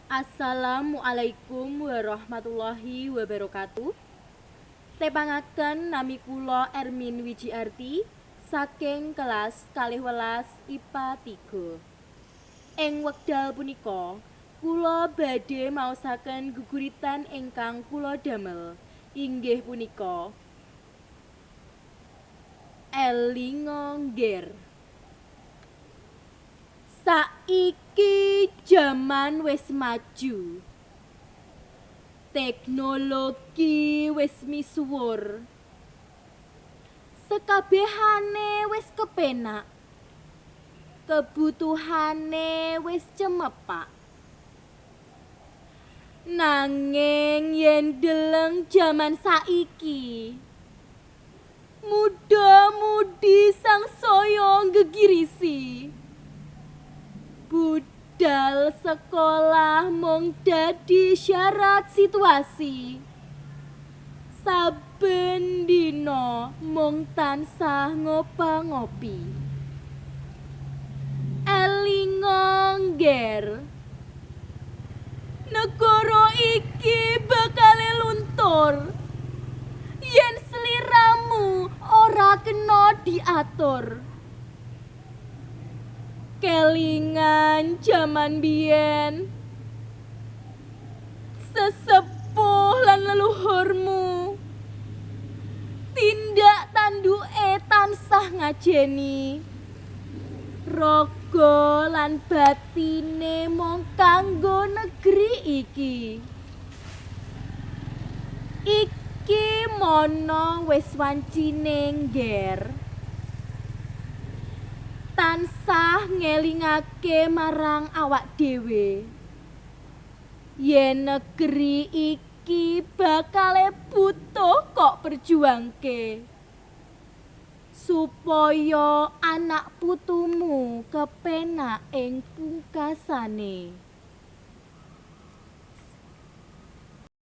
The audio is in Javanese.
Assalamualaikum warahmatullahi wabarakatuh. Tepangaken nami kula Ermin Wijiarti saking kelas 12 IPA 3. Ing wekdal punika, kula badhe maosaken geguritan ingkang kula damel inggih punika Elinga Ngger. Saiki jaman wis maju. Teknologi wis misuwur. Sekabehane wis kepenak. Kebutuhane wis cemepak. Nanging yen deleng jaman saiki, muda-mudi sangsaya gegirisi. Budal sekolah mung dadi syarat situasi. Saben dina mung tansah ngopa-ngopi. Elinga Ngger. Negara iki bakale luntur yen sliramu ora kena diatur. Kelingan jaman biyen, sesepuh lan leluhurmu tindak tanduke tansah ngajeni. Raga lan batine mung kanggo negeri iki. Iki mono wis wancine Ngger. Tansah ngelingake marang awak dhewe. Yen negeri iki bakale butuh kok perjuangke. Supaya anak putumu kepenak ing pungkasane.